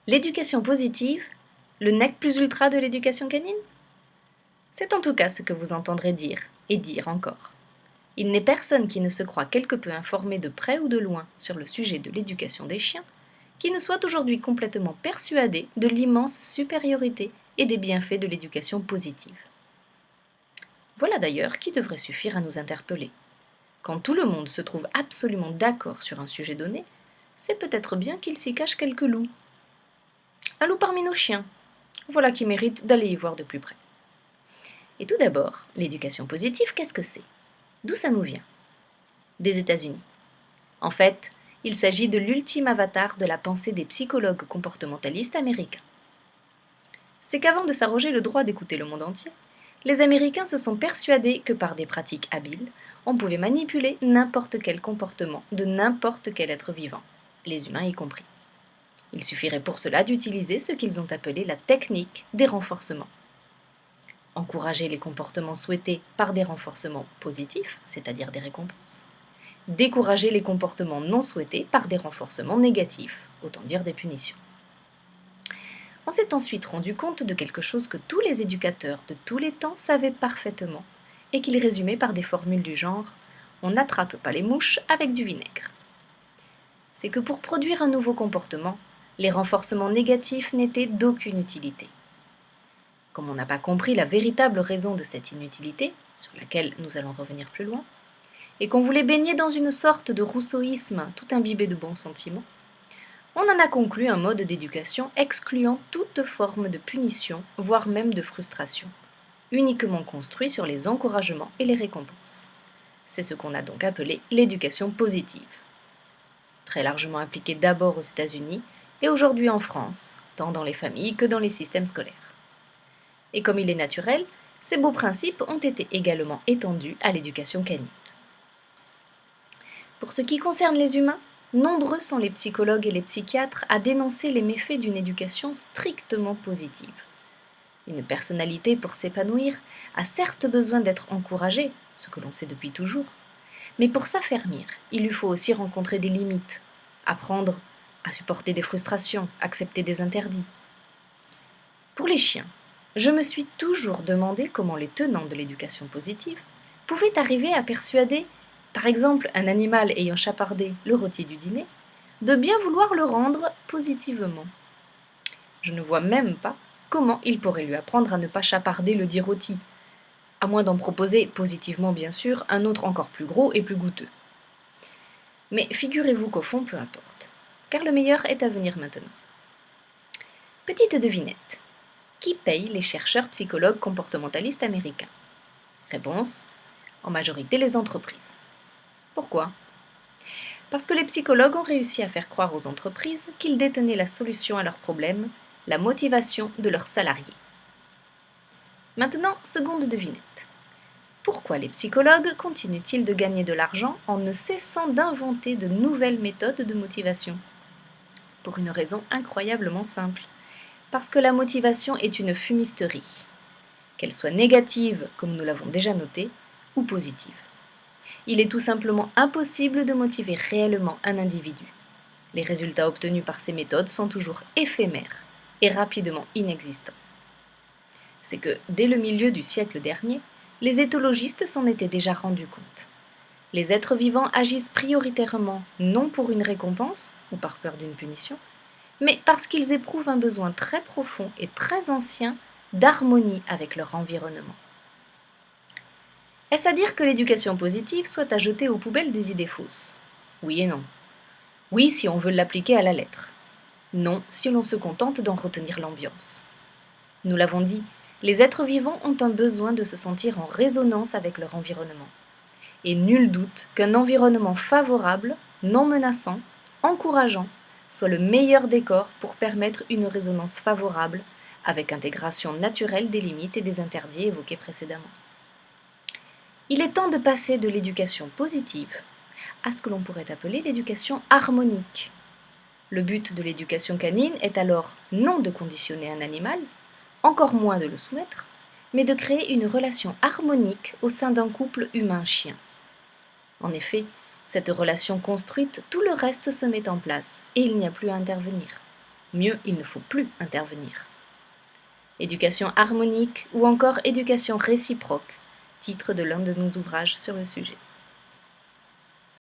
L'éducation positive, le nec plus ultra de l'éducation canine? C'est en tout cas ce que vous entendrez dire, et dire encore. Il n'est personne qui ne se croit quelque peu informé de près ou de loin sur le sujet de l'éducation des chiens, qui ne soit aujourd'hui complètement persuadé de l'immense supériorité et des bienfaits de l'éducation positive. Voilà d'ailleurs qui devrait suffire à nous interpeller. Quand tout le monde se trouve absolument d'accord sur un sujet donné, c'est peut-être bien qu'il s'y cache quelques loups. Un loup parmi nos chiens, voilà qui mérite d'aller y voir de plus près. Et tout d'abord, l'éducation positive, qu'est-ce que c'est? D'où ça nous vient? Des États-Unis. En fait, il s'agit de l'ultime avatar de la pensée des psychologues comportementalistes américains. C'est qu'avant de s'arroger le droit d'écouter le monde entier, les Américains se sont persuadés que par des pratiques habiles, on pouvait manipuler n'importe quel comportement de n'importe quel être vivant, les humains y compris. Il suffirait pour cela d'utiliser ce qu'ils ont appelé la technique des renforcements. Encourager les comportements souhaités par des renforcements positifs, c'est-à-dire des récompenses. Décourager les comportements non souhaités par des renforcements négatifs, autant dire des punitions. On s'est ensuite rendu compte de quelque chose que tous les éducateurs de tous les temps savaient parfaitement, et qu'ils résumaient par des formules du genre « on n'attrape pas les mouches avec du vinaigre ». C'est que pour produire un nouveau comportement, les renforcements négatifs n'étaient d'aucune utilité. Comme on n'a pas compris la véritable raison de cette inutilité, sur laquelle nous allons revenir plus loin, et qu'on voulait baigner dans une sorte de rousseauisme tout imbibé de bons sentiments, on en a conclu un mode d'éducation excluant toute forme de punition, voire même de frustration, uniquement construit sur les encouragements et les récompenses. C'est ce qu'on a donc appelé l'éducation positive. Très largement appliquée d'abord aux États-Unis et aujourd'hui en France, tant dans les familles que dans les systèmes scolaires. Et comme il est naturel, ces beaux principes ont été également étendus à l'éducation canine. Pour ce qui concerne les humains, nombreux sont les psychologues et les psychiatres à dénoncer les méfaits d'une éducation strictement positive. Une personnalité, pour s'épanouir, a certes besoin d'être encouragée, ce que l'on sait depuis toujours, mais pour s'affermir, il lui faut aussi rencontrer des limites, apprendre à supporter des frustrations, accepter des interdits. Pour les chiens, je me suis toujours demandé comment les tenants de l'éducation positive pouvaient arriver à persuader, par exemple, un animal ayant chapardé le rôti du dîner, de bien vouloir le rendre positivement. Je ne vois même pas comment ils pourraient lui apprendre à ne pas chaparder le dit rôti, à moins d'en proposer, positivement bien sûr, un autre encore plus gros et plus goûteux. Mais figurez-vous qu'au fond, peu importe, car le meilleur est à venir maintenant. Petite devinette. Qui paye les chercheurs psychologues comportementalistes américains? Réponse: en majorité les entreprises. Pourquoi? Parce que les psychologues ont réussi à faire croire aux entreprises qu'ils détenaient la solution à leurs problèmes, la motivation de leurs salariés. Maintenant, seconde devinette. Pourquoi les psychologues continuent-ils de gagner de l'argent en ne cessant d'inventer de nouvelles méthodes de motivation? Pour une raison incroyablement simple. Parce que la motivation est une fumisterie, qu'elle soit négative, comme nous l'avons déjà noté, ou positive. Il est tout simplement impossible de motiver réellement un individu. Les résultats obtenus par ces méthodes sont toujours éphémères et rapidement inexistants. C'est que, dès le milieu du siècle dernier, les éthologistes s'en étaient déjà rendus compte. Les êtres vivants agissent prioritairement non pour une récompense ou par peur d'une punition, mais parce qu'ils éprouvent un besoin très profond et très ancien d'harmonie avec leur environnement. Est-ce à dire que l'éducation positive soit à jeter aux poubelles des idées fausses? Oui et non. Oui si on veut l'appliquer à la lettre. Non si l'on se contente d'en retenir l'ambiance. Nous l'avons dit, les êtres vivants ont un besoin de se sentir en résonance avec leur environnement. Et nul doute qu'un environnement favorable, non menaçant, encourageant, soit le meilleur décor pour permettre une résonance favorable, avec intégration naturelle des limites et des interdits évoqués précédemment. Il est temps de passer de l'éducation positive à ce que l'on pourrait appeler l'éducation harmonique. Le but de l'éducation canine est alors non de conditionner un animal, encore moins de le soumettre, mais de créer une relation harmonique au sein d'un couple humain-chien. En effet, cette relation construite, tout le reste se met en place et il n'y a plus à intervenir. mieux il ne faut plus intervenir. Éducation harmonique ou encore éducation réciproque, titre de l'un de nos ouvrages sur le sujet.